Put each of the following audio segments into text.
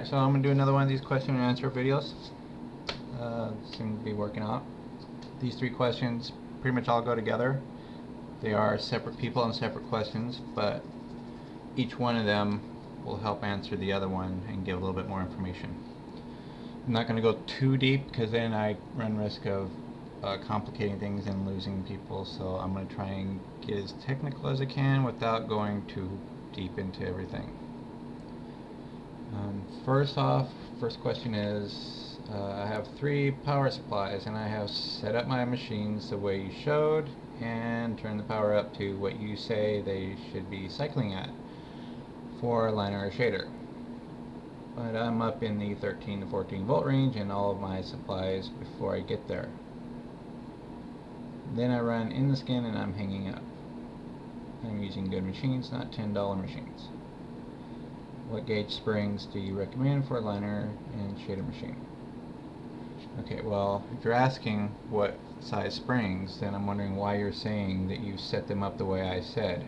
Alright, so I'm going to do another one of these question and answer videos. Seem to be working out. These three questions pretty much all go together. They are separate people and separate questions, but each one of them will help answer the other one and give a little bit more information. I'm not going to go too deep because then I run risk of complicating things and losing people, so I'm going to try and get as technical as I can without going too deep into everything. First off, first question is, I have 3 power supplies and I have set up my machines the way you showed and turn the power up to what you say they should be cycling at for a liner or shader. But I'm up in the 13 to 14 volt range in all of my supplies before I get there. Then I run in the skin and I'm hanging up. I'm using good machines, not $10 machines. What gauge springs do you recommend for a liner and shader machine? Okay, well, if you're asking what size springs, then I'm wondering why you're saying that you set them up the way I said.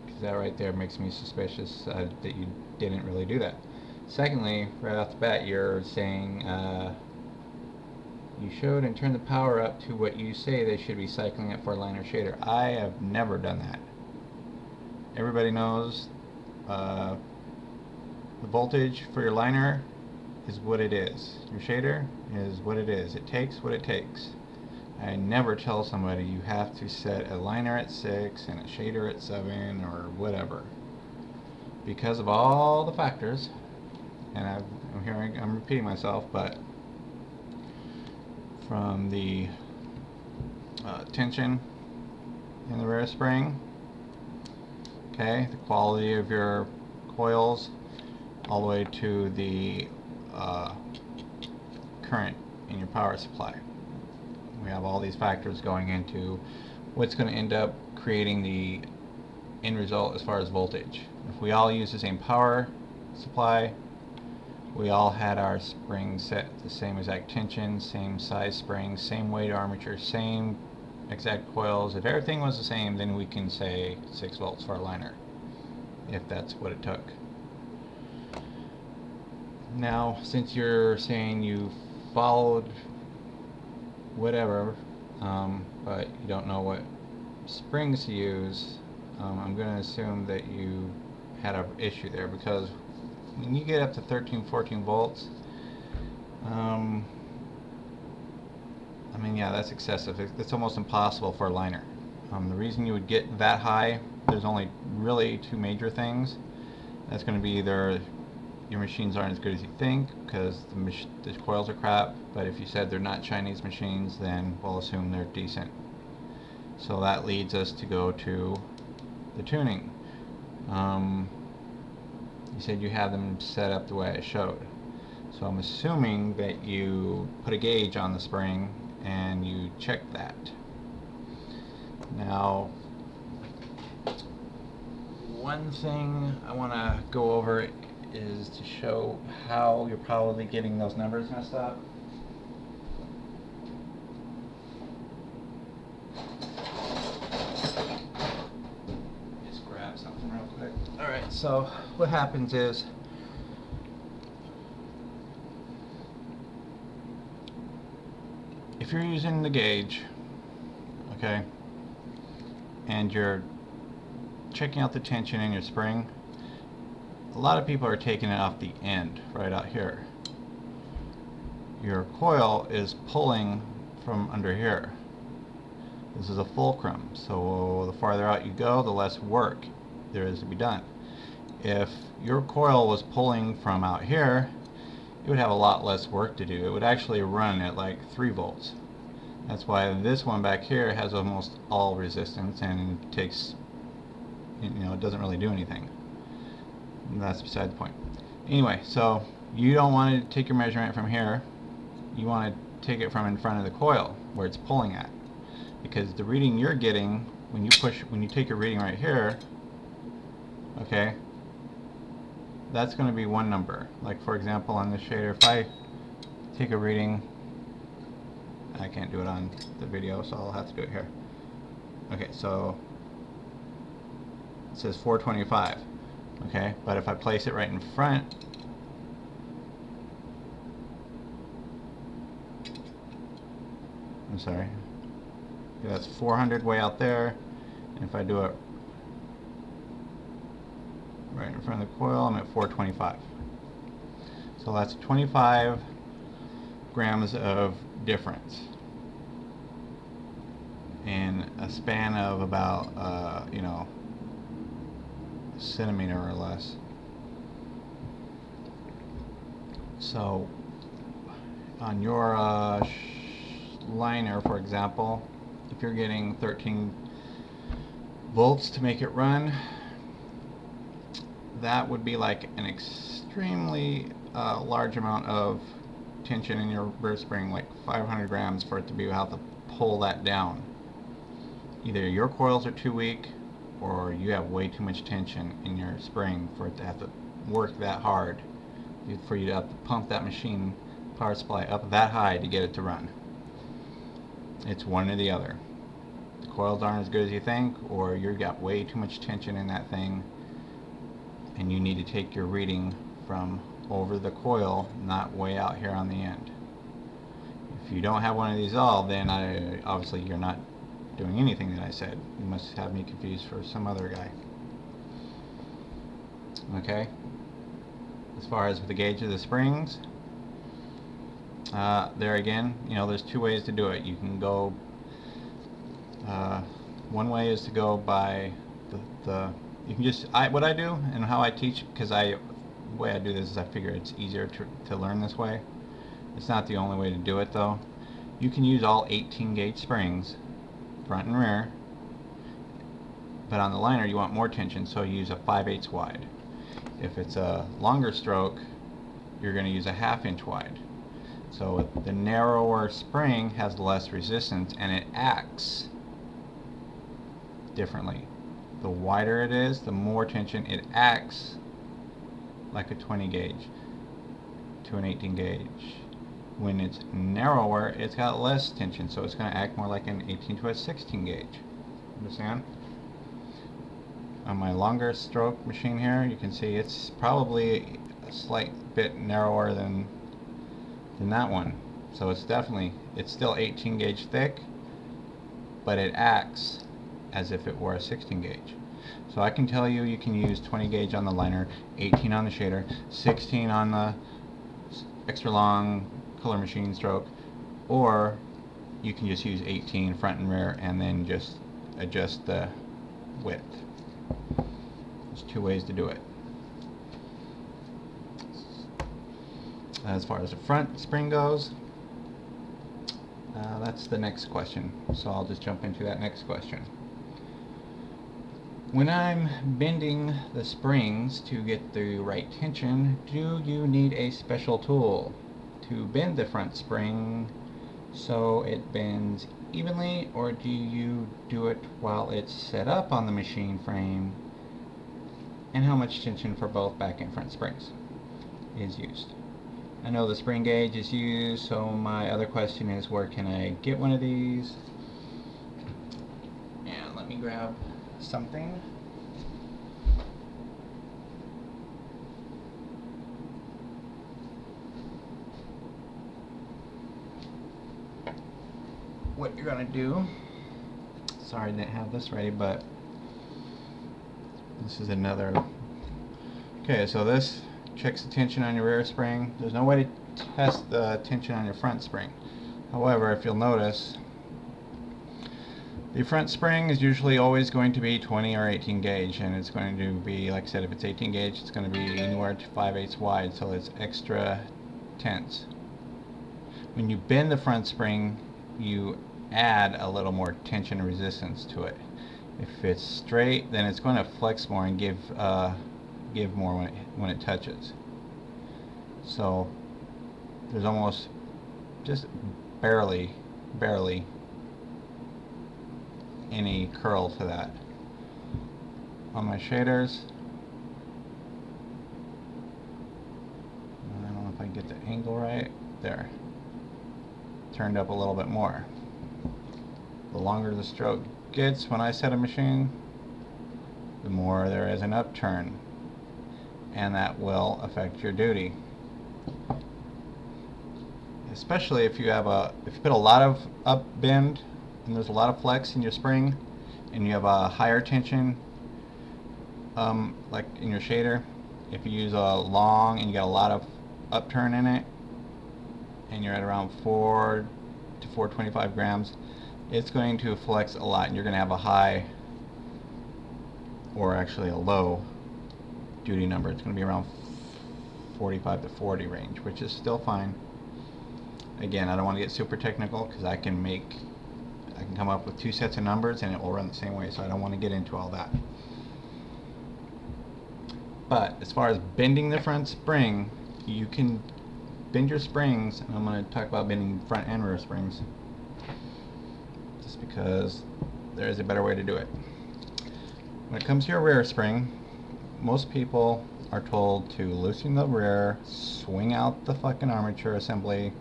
Because that right there makes me suspicious that you didn't really do that. Secondly, right off the bat, you're saying you showed and turned the power up to what you say they should be cycling it for a liner shader. I have never done that. Everybody knows the voltage for your liner is what it is. Your shader is what it is. It takes what it takes. I never tell somebody you have to set a liner at 6 and a shader at 7 or whatever, because of all the factors. And I'm repeating myself, but from the tension in the rear spring, okay, the quality of your coils, all the way to the current in your power supply. We have all these factors going into what's going to end up creating the end result as far as voltage. If we all use the same power supply, we all had our springs set the same exact tension, same size springs, same weight armature, same exact coils. If everything was the same, then we can say 6 volts for a liner, if that's what it took. Now, since you're saying you followed whatever, but you don't know what springs to use, I'm going to assume that you had an issue there, because when you get up to 13-14 volts, I mean, yeah, that's excessive. It's almost impossible for a liner. The reason you would get that high, there's only really 2 major things. That's going to be either your machines aren't as good as you think because the coils are crap, but if you said they're not Chinese machines, then we'll assume they're decent. So that leads us to go to the tuning. You said you have them set up the way I showed. So I'm assuming that you put a gauge on the spring and you check that. Now, one thing I want to go over is to show how you're probably getting those numbers messed up. Just grab something real quick. Alright, so what happens is, if you're using the gauge, okay, and you're checking out the tension in your spring, a lot of people are taking it off the end, right out here. Your coil is pulling from under here. This is a fulcrum, so the farther out you go, the less work there is to be done. If your coil was pulling from out here, it would have a lot less work to do. It would actually run at like 3 volts. That's why this one back here has almost all resistance and takes, it doesn't really do anything. And that's beside the point. Anyway, so you don't want to take your measurement from here. You want to take it from in front of the coil where it's pulling at, because the reading you're getting when you take a reading right here, okay, that's going to be one number. Like for example, on the shader, if I take a reading, I can't do it on the video, so I'll have to do it here. Okay, so it says 425. Okay, but if I place it right in front, I'm sorry, that's 400 way out there, and if I do it right in front of the coil, I'm at 425. So that's 25 grams of difference in a span of about, you know, a centimeter or less. So on your liner, for example, if you're getting 13 volts to make it run, that would be like an extremely large amount of tension in your rear spring, like 500 grams for it to be able to pull that down. Either your coils are too weak or you have way too much tension in your spring for it to have to work that hard, for you to have to pump that machine power supply up that high to get it to run. It's one or the other. The coils aren't as good as you think, or you've got way too much tension in that thing and you need to take your reading from over the coil, not way out here on the end. If you don't have one of these all, then obviously you're not doing anything that I said. You must have me confused for some other guy. Okay? As far as the gauge of the springs, there again, you know, there's two ways to do it. You can go, one way is to go by you can just, what I do and how I teach, because the way I do this is I figure it's easier to learn this way. It's not the only way to do it though. You can use all 18 gauge springs, front and rear, but on the liner you want more tension, so you use a 5/8 wide. If it's a longer stroke, you're going to use a 1/2 inch wide. So the narrower spring has less resistance and it acts differently. The wider it is, the more tension. It acts like a 20 gauge to an 18 gauge. When it's narrower, it's got less tension, so it's going to act more like an 18 to a 16 gauge. Understand? On my longer stroke machine here, you can see it's probably a slight bit narrower than that one. So it's still 18 gauge thick, but it acts as if it were a 16 gauge. So I can tell you, you can use 20 gauge on the liner, 18 on the shader, 16 on the extra long color machine stroke, or you can just use 18 front and rear and then just adjust the width. There's two ways to do it. As far as the front spring goes, that's the next question, so I'll just jump into that next question. When I'm bending the springs to get the right tension, do you need a special tool to bend the front spring so it bends evenly, or do you do it while it's set up on the machine frame? And how much tension for both back and front springs is used? I know the spring gauge is used, so my other question is, where can I get one of these? And let me grab something. What you're gonna do, sorry I didn't have this ready, but this is another. Okay, so this checks the tension on your rear spring. There's no way to test the tension on your front spring. However, if you'll notice, the front spring is usually always going to be 20 or 18 gauge, and it's going to be, like I said, if it's 18 gauge, it's going to be anywhere to 5/8 wide, so it's extra tense. When you bend the front spring, you add a little more tension and resistance to it. If it's straight, then it's going to flex more and give more when it touches. So there's almost just barely any curl to that. On my shaders, I don't know if I can get the angle right there, turned up a little bit more. The longer the stroke gets when I set a machine, the more there is an upturn. and that will affect your duty. Especially if you put a lot of up bend and there's a lot of flex in your spring, and you have a higher tension, like in your shader. If you use a long and you got a lot of upturn in it, and you're at around 4 to 425 grams, it's going to flex a lot, and you're going to have a high, or actually a low duty number. It's going to be around 45 to 40 range, which is still fine. Again, I don't want to get super technical because I can come up with 2 sets of numbers and it will run the same way, so I don't want to get into all that. But as far as bending the front spring, you can bend your springs, and I'm going to talk about bending front and rear springs just because there is a better way to do it. When it comes to your rear spring, most people are told to loosen the rear, swing out the fucking armature assembly,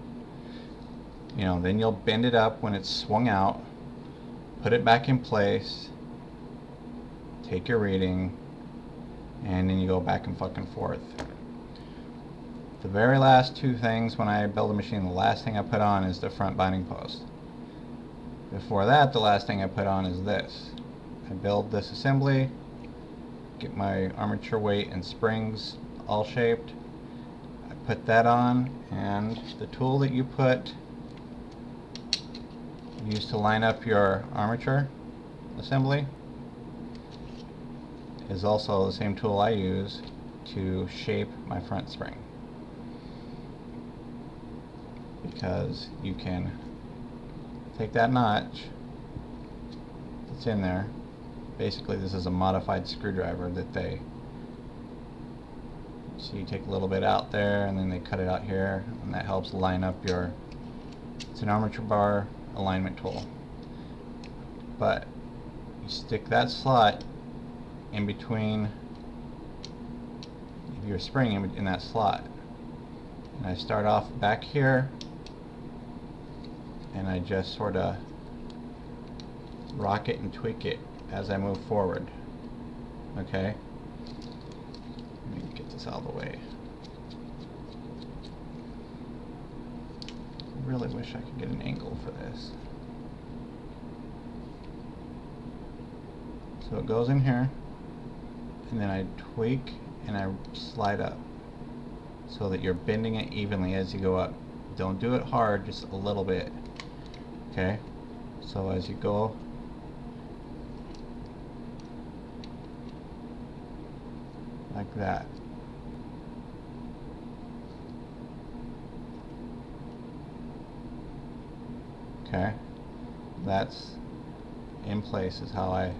then you'll bend it up when it's swung out, put it back in place, take your reading, and then you go back and fucking forth. The very last 2 things when I build a machine, the last thing I put on is the front binding post. Before that, the last thing I put on is this. I build this assembly, get my armature weight and springs all shaped, I put that on, and the tool that you use to line up your armature assembly is also the same tool I use to shape my front spring, because you can take that notch that's in there. Basically, this is a modified screwdriver that so you take a little bit out there and then they cut it out here, and that helps line up it's an armature bar alignment tool. But you stick that slot in between your spring in that slot, and I start off back here, and I just sort of rock it and tweak it as I move forward. Okay? Let me get this out of the way. I really wish I could get an angle for this. So it goes in here, and then I tweak and I slide up so that you're bending it evenly as you go up. Don't do it hard, just a little bit. Okay? So as you go, like that. Okay? That's in place is how I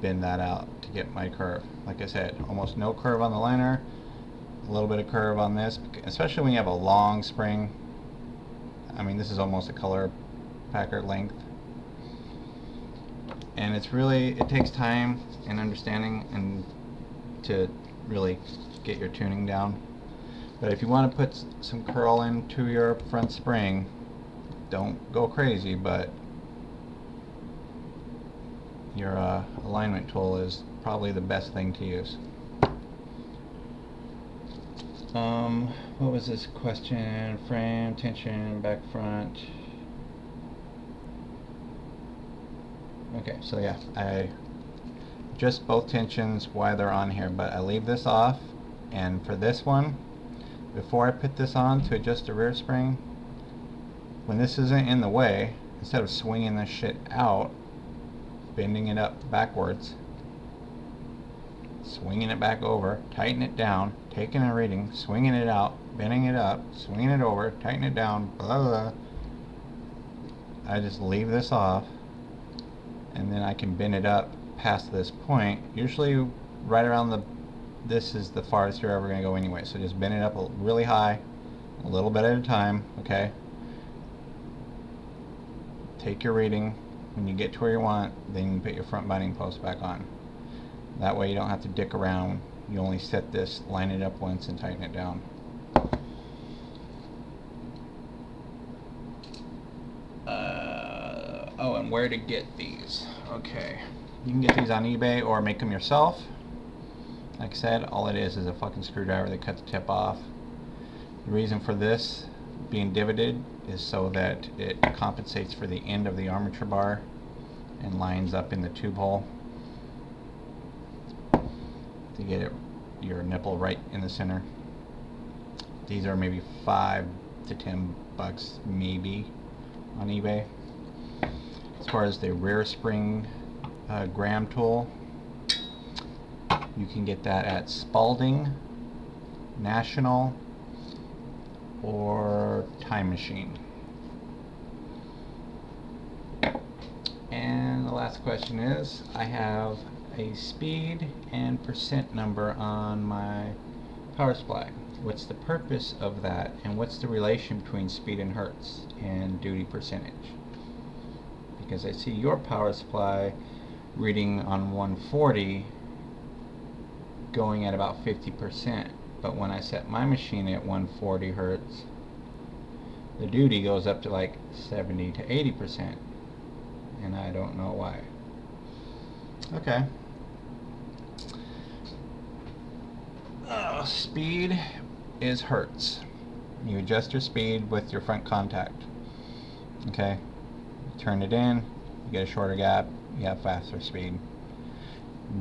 bend that out to get my curve. Like I said, almost no curve on the liner, a little bit of curve on this, especially when you have a long spring. I mean, this is almost a color packer length, and it takes time and understanding and to really get your tuning down. But if you want to put some curl into your front spring, don't go crazy, but your alignment tool is probably the best thing to use. What was this question? Frame, tension, back, front. Okay, so yeah, I adjust both tensions while they're on here, but I leave this off. And for this one, before I put this on to adjust the rear spring, when this isn't in the way, instead of swinging this shit out, bending it up backwards, swinging it back over, tighten it down, taking a reading, swinging it out, bending it up, swinging it over, tighten it down, blah, blah, blah. I just leave this off, and then I can bend it up past this point. Usually right around this is the farthest you're ever going to go anyway, so just bend it up really high, a little bit at a time, okay? Take your reading. When you get to where you want, then you put your front binding post back on. That way you don't have to dick around. You only set this, line it up once, and tighten it down. Oh, and where to get these. Okay. You can get these on eBay or make them yourself. Like I said, all it is a fucking screwdriver that cut the tip off. The reason for this being divoted is so that it compensates for the end of the armature bar and lines up in the tube hole to get your nipple right in the center. These are maybe $5 to $10 maybe on eBay. As far as the rear spring gram tool, you can get that at Spalding, National, or Time Machine. And the last question is, I have a speed and percent number on my power supply. What's the purpose of that, and what's the relation between speed in hertz and duty percentage? Because I see your power supply reading on 140 going at about 50%, but when I set my machine at 140 hertz, the duty goes up to like 70 to 80%, and I don't know why. Okay. Speed is hertz. You adjust your speed with your front contact. Okay, you turn it in, you get a shorter gap, you have faster speed.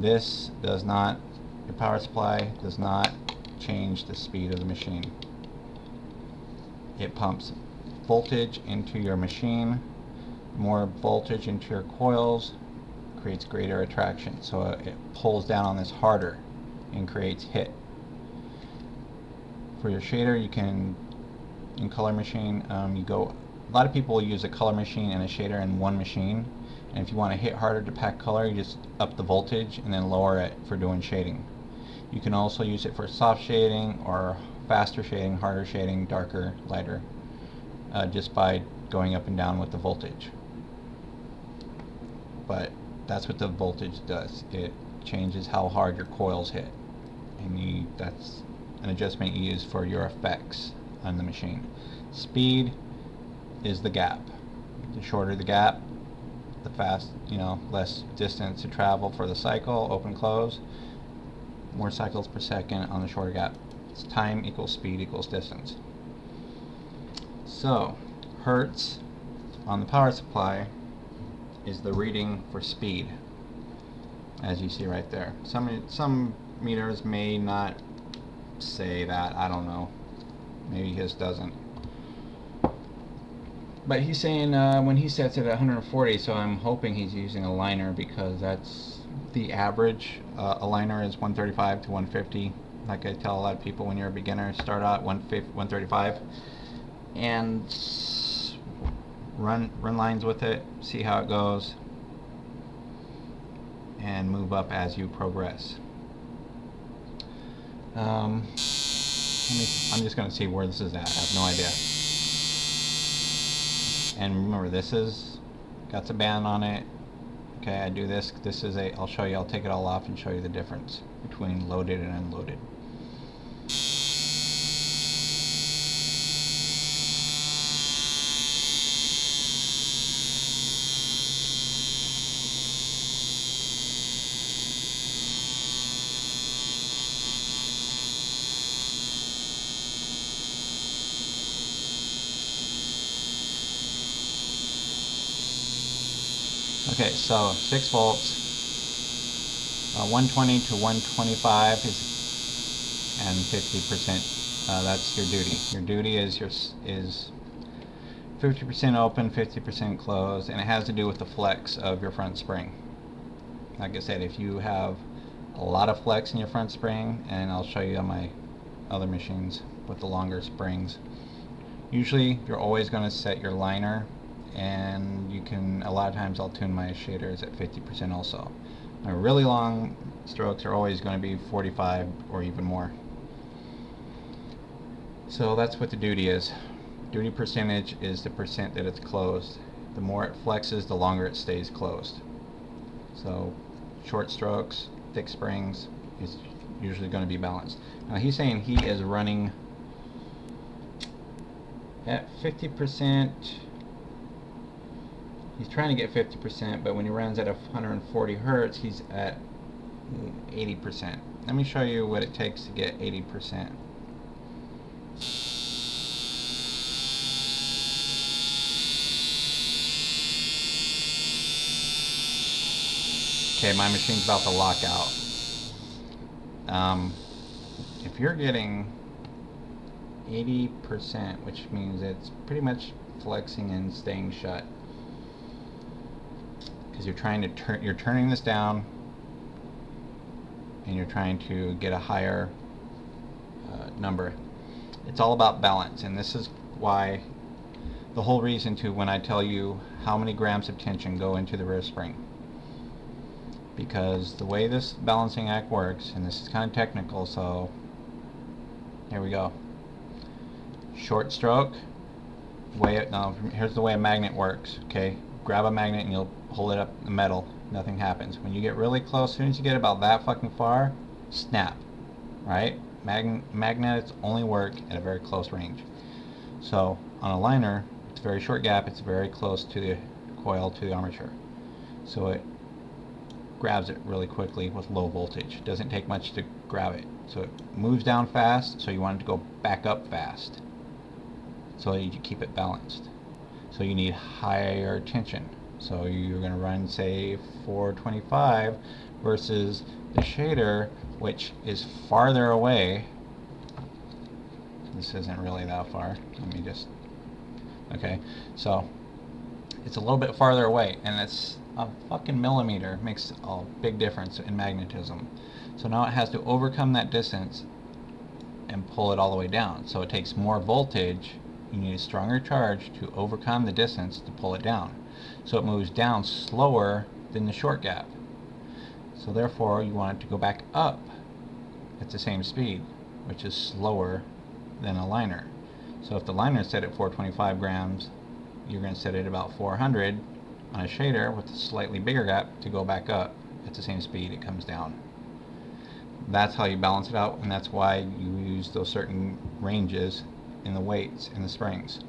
This does not, your power supply does not change the speed of the machine. It pumps voltage into your machine. More voltage into your coils creates greater attraction, so it pulls down on this harder and creates hit. For your shader, you can, in Color Machine, a lot of people use a Color Machine and a shader in one machine, and if you want to hit harder to pack color, you just up the voltage and then lower it for doing shading. You can also use it for soft shading or faster shading, harder shading, darker, lighter, just by going up and down with the voltage. But that's what the voltage does. It changes how hard your coils hit, and that's an adjustment you use for your effects on the machine. Speed is the gap. The shorter the gap, the less distance to travel for the cycle, open, close, more cycles per second on the shorter gap. It's time equals speed equals distance. So, hertz on the power supply is the reading for speed, as you see right there. Some meters may not say that, I don't know, maybe his doesn't, but he's saying when he sets it at 140, so I'm hoping he's using a liner, because that's the average. A liner is 135 to 150. Like I tell a lot of people, when you're a beginner, start out at 135 and run lines with it, see how it goes, and move up as you progress. I'm just going to see where this is at. I have no idea. And remember, this is got the band on it. Okay, I do this. This is I'll show you. I'll take it all off and show you the difference between loaded and unloaded. Okay, so 6 volts, 120 to 125 and 50%. That's your duty. Your duty is 50% open, 50% closed, and it has to do with the flex of your front spring. Like I said, if you have a lot of flex in your front spring, and I'll show you on my other machines with the longer springs, usually you're always going to set your liner, and you can, a lot of times I'll tune my shaders at 50% also. My really long strokes are always going to be 45 or even more. So that's what the duty is. Duty percentage is the percent that it's closed. The more it flexes, the longer it stays closed. So short strokes, thick springs is usually going to be balanced. Now he's saying he is running at 50%. He's trying to get 50%, but when he runs at 140 hertz, he's at 80%. let me show you what it takes to get 80%. Okay, my machine's about to lock out. If you're getting 80%, which means it's pretty much flexing and staying shut, because you're trying to you're turning this down, and you're trying to get a higher number. It's all about balance, and this is why the whole reason to when I tell you how many grams of tension go into the rear spring. Because the way this balancing act works, and this is kind of technical, so here we go. Short stroke, now here's the way a magnet works, okay? Grab a magnet and you'll hold it up in the metal, nothing happens. When you get really close, as soon as you get about that fucking far, snap, right? Magnets only work at a very close range. So on a liner, it's a very short gap, it's very close to the coil, to the armature. So it grabs it really quickly with low voltage. It doesn't take much to grab it. So it moves down fast, so you want it to go back up fast, so you keep it balanced. So you need higher tension. So you're going to run, say, 425 versus the shader, which is farther away. This isn't really that far. Let me just... Okay, so it's a little bit farther away, and it's a fucking millimeter. Makes a big difference in magnetism. So now it has to overcome that distance and pull it all the way down. So it takes more voltage. You need a stronger charge to overcome the distance to pull it down. So it moves down slower than the short gap. So therefore you want it to go back up at the same speed, which is slower than a liner. So if the liner is set at 425 grams, you're going to set it at about 400 on a shader with a slightly bigger gap to go back up at the same speed it comes down. That's how you balance it out, and that's why you use those certain ranges in the weights and the springs.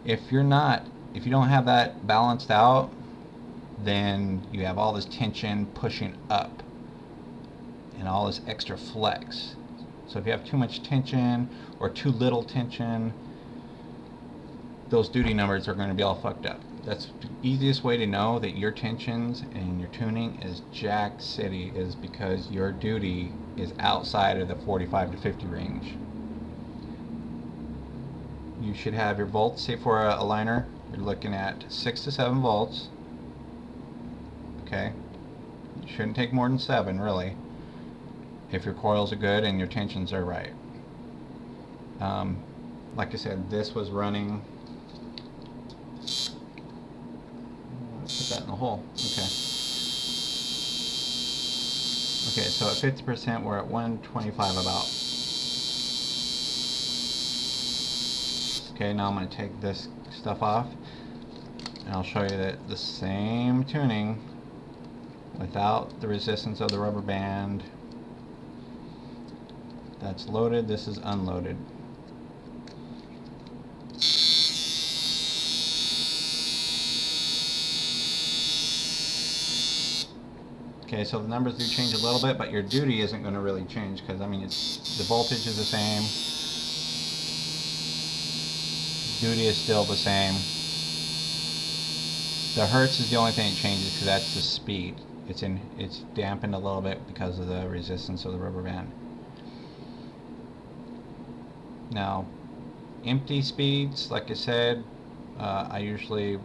If you don't have that balanced out, then you have all this tension pushing up and all this extra flex. So if you have too much tension or too little tension, those duty numbers are going to be all fucked up. That's the easiest way to know that your tensions and your tuning is jack city, is because your duty is outside of the 45 to 50 range. You should have your volts, say for a liner, you're looking at 6 to 7 volts. Okay, you shouldn't take more than 7 really, if your coils are good and your tensions are right. Like I said, this was running, put that in the hole. Okay, so at 50% we're at 125 about. Okay, now I'm going to take this stuff off and I'll show you that the same tuning without the resistance of the rubber band. That's loaded, this is unloaded. Okay, so the numbers do change a little bit, but your duty isn't going to really change, because I mean the voltage is the same, duty is still the same. The hertz is the only thing that changes, because that's the speed. It's dampened a little bit because of the resistance of the rubber band. Now, empty speeds, like I said, I usually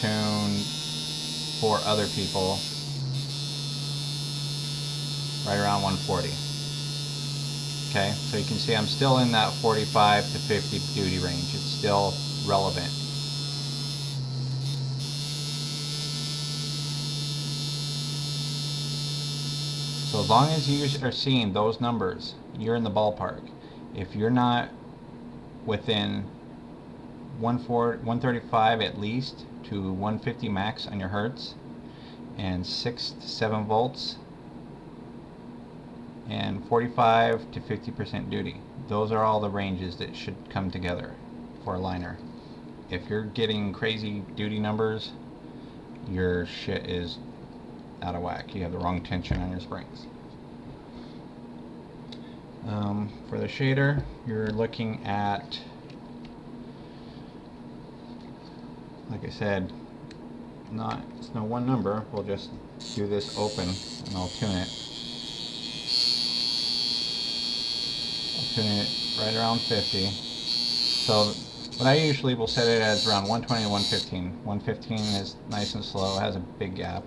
tune for other people right around 140. Okay, so you can see I'm still in that 45 to 50 duty range. It's still relevant. So as long as you are seeing those numbers, you're in the ballpark. If you're not within 135 at least to 150 max on your hertz, and 6 to 7 volts, and 45 to 50% duty, those are all the ranges that should come together for a liner. If you're getting crazy duty numbers, your shit is out of whack. You have the wrong tension on your springs. For the shader, you're looking at, like I said, it's no one number. We'll just do this open and I'll tune it. I'll tune it right around 50. So what I usually will set it as around 120 to 115. 115 is nice and slow, has a big gap.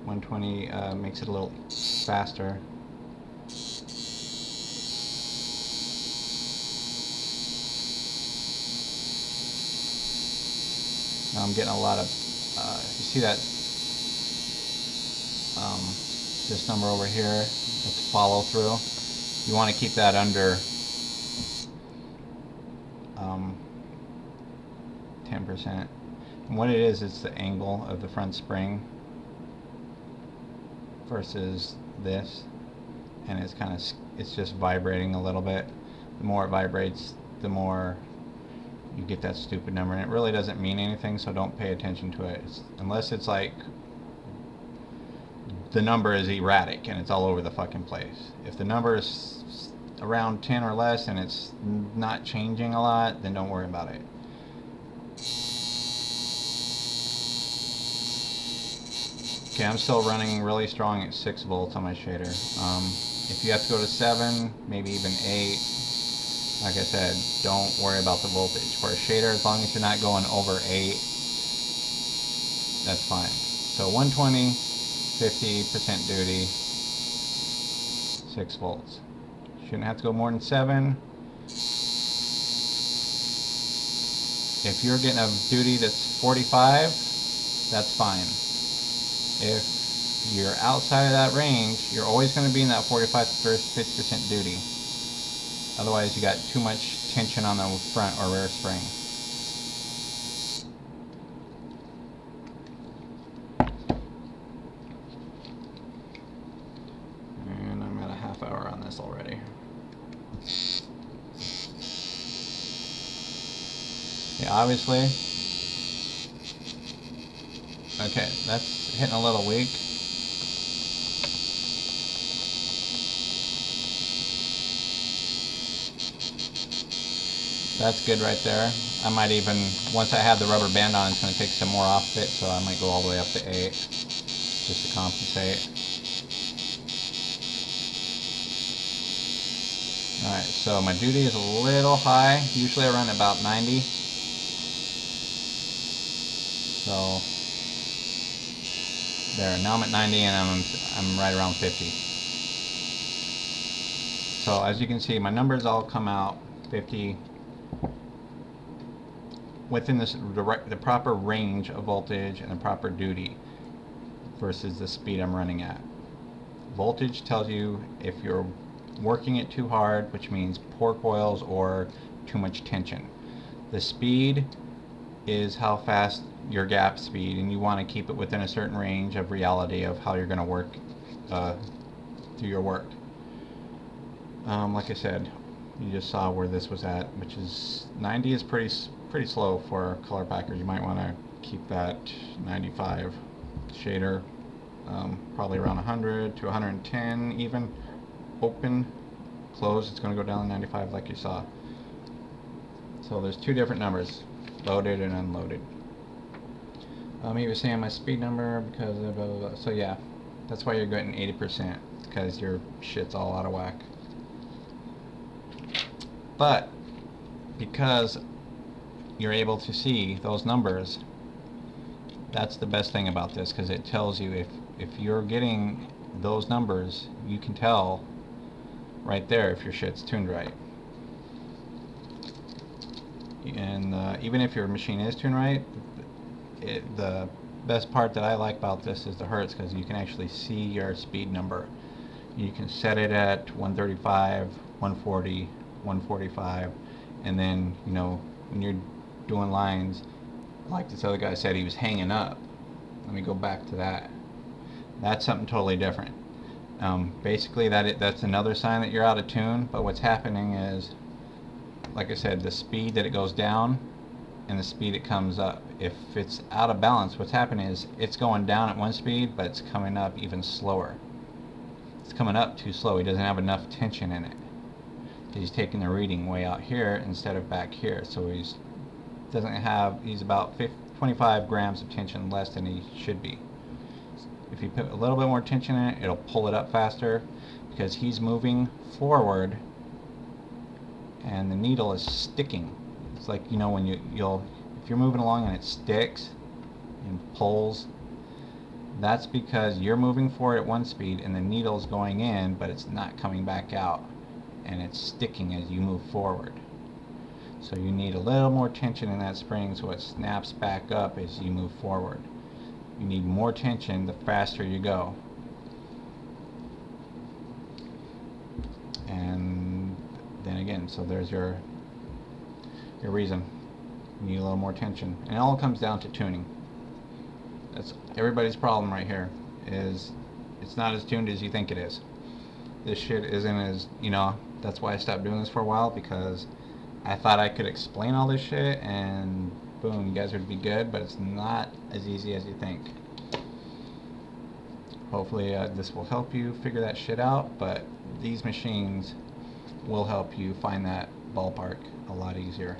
120 makes it a little faster. Now I'm getting a lot of, you see that, this number over here, that's follow through. You want to keep that under 10%. And what it is, it's the angle of the front spring versus this, and it's just vibrating a little bit. The more it vibrates, the more you get that stupid number, and it really doesn't mean anything, so don't pay attention to it. Unless it's like the number is erratic and it's all over the fucking place. If the number is around 10 or less and it's not changing a lot, then don't worry about it. Okay, I'm still running really strong at 6 volts on my shader. If you have to go to 7, maybe even 8, like I said, don't worry about the voltage. For a shader, as long as you're not going over 8, that's fine. So 120, 50% duty, 6 volts. Shouldn't have to go more than 7. If you're getting a duty that's 45, that's fine. If you're outside of that range, you're always going to be in that 45 to 50% duty. Otherwise, you got too much tension on the front or rear spring. And I'm at a half hour on this already. Yeah, obviously. Okay, that's hitting a little weak. That's good right there. I might even, once I have the rubber band on, it's going to take some more off of it, so I might go all the way up to 8, just to compensate. Alright, so my duty is a little high. Usually I run about 90. So, there, now I'm at 90 and I'm right around 50. So as you can see, my numbers all come out 50 within the proper range of voltage and the proper duty versus the speed I'm running at. Voltage tells you if you're working it too hard, which means poor coils or too much tension. The speed is how fast your gap speed, and you want to keep it within a certain range of reality of how you're going to work through your work. Like I said, you just saw where this was at, which is 90 is pretty slow for color packers. You might want to keep that 95 shader, probably around 100 to 110 even. Open, close, it's going to go down to 95 like you saw. So there's two different numbers, loaded and unloaded. He was saying my speed number because of blah, blah, blah. So yeah, that's why you're getting 80%, because your shit's all out of whack. But because you're able to see those numbers, that's the best thing about this, because it tells you if you're getting those numbers, you can tell right there if your shit's tuned right. And even if your machine is tuned right, the best part that I like about this is the hertz, because you can actually see your speed number. You can set it at 135, 140, 145, and then, you know, when you're doing lines, like this other guy said, he was hanging up. Let me go back to that. That's something totally different. Basically, that's another sign that you're out of tune, but what's happening is, like I said, the speed that it goes down and the speed it comes up. If it's out of balance, what's happening is it's going down at one speed, but it's coming up even slower. It's coming up too slow. He doesn't have enough tension in it. He's taking the reading way out here instead of back here, so he's about 25 grams of tension less than he should be. If you put a little bit more tension in it, it'll pull it up faster because he's moving forward and the needle is sticking. It's like, you know, when if you're moving along and it sticks and pulls, that's because you're moving forward at one speed and the needle's going in, but it's not coming back out, and it's sticking as you move forward. So you need a little more tension in that spring so it snaps back up as you move forward. You need more tension the faster you go. And then again, so there's your reason. You need a little more tension. And it all comes down to tuning. That's everybody's problem right here, is it's not as tuned as you think it is. This shit isn't as, you know, that's why I stopped doing this for a while, because I thought I could explain all this shit and boom, you guys would be good, but it's not as easy as you think. Hopefully this will help you figure that shit out, but these machines will help you find that ballpark a lot easier.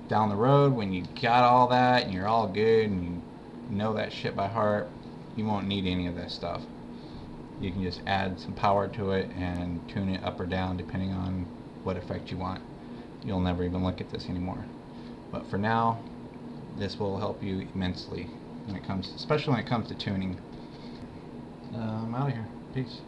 Down the road, when you got all that and you're all good and you know that shit by heart, you won't need any of this stuff. You can just add some power to it and tune it up or down depending on what effect you want. You'll never even look at this anymore. But for now, this will help you immensely when it comes, especially when it comes to tuning. I'm out of here. Peace.